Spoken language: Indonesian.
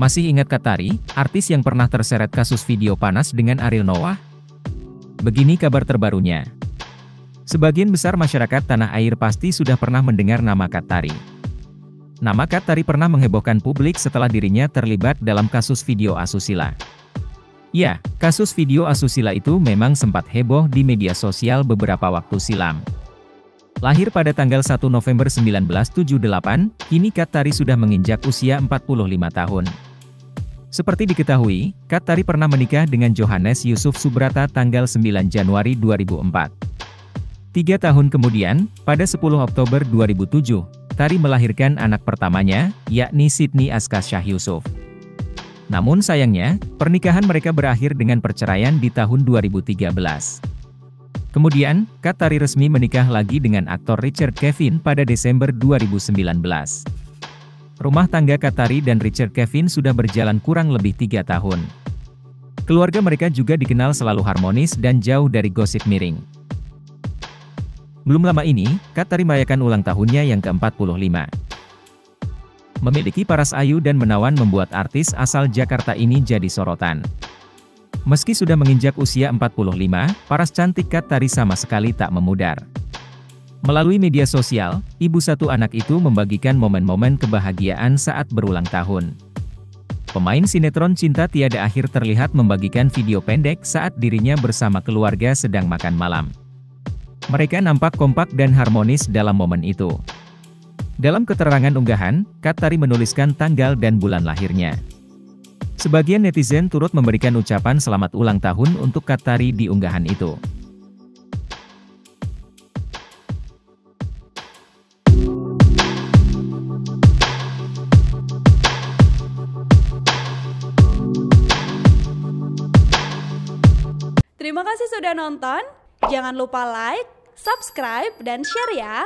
Masih ingat Kat Tari, artis yang pernah terseret kasus video panas dengan Ariel Noah? Begini kabar terbarunya. Sebagian besar masyarakat tanah air pasti sudah pernah mendengar nama Kat Tari. Nama Kat Tari pernah menghebohkan publik setelah dirinya terlibat dalam kasus video asusila. Ya, kasus video asusila itu memang sempat heboh di media sosial beberapa waktu silam. Lahir pada tanggal 1 November 1978, kini Kat Tari sudah menginjak usia 45 tahun. Seperti diketahui, Kat Tari pernah menikah dengan Johannes Yusuf Subrata tanggal 9 Januari 2004. 3 tahun kemudian, pada 10 Oktober 2007, Tari melahirkan anak pertamanya, yakni Sydney Askasyah Yusuf. Namun sayangnya, pernikahan mereka berakhir dengan perceraian di tahun 2013. Kemudian, Kat Tari resmi menikah lagi dengan aktor Richard Kevin pada Desember 2019. Rumah tangga Kat Tari dan Richard Kevin sudah berjalan kurang lebih 3 tahun. Keluarga mereka juga dikenal selalu harmonis dan jauh dari gosip miring. Belum lama ini, Kat Tari merayakan ulang tahunnya yang ke-45. Memiliki paras ayu dan menawan membuat artis asal Jakarta ini jadi sorotan. Meski sudah menginjak usia 45, paras cantik Kat Tari sama sekali tak memudar. Melalui media sosial, ibu satu anak itu membagikan momen-momen kebahagiaan saat berulang tahun. Pemain sinetron Cinta Tiada Akhir terlihat membagikan video pendek saat dirinya bersama keluarga sedang makan malam. Mereka nampak kompak dan harmonis dalam momen itu. Dalam keterangan unggahan, Kat Tari menuliskan tanggal dan bulan lahirnya. Sebagian netizen turut memberikan ucapan selamat ulang tahun untuk Kat Tari di unggahan itu. Terima kasih sudah nonton, jangan lupa like, subscribe, dan share ya!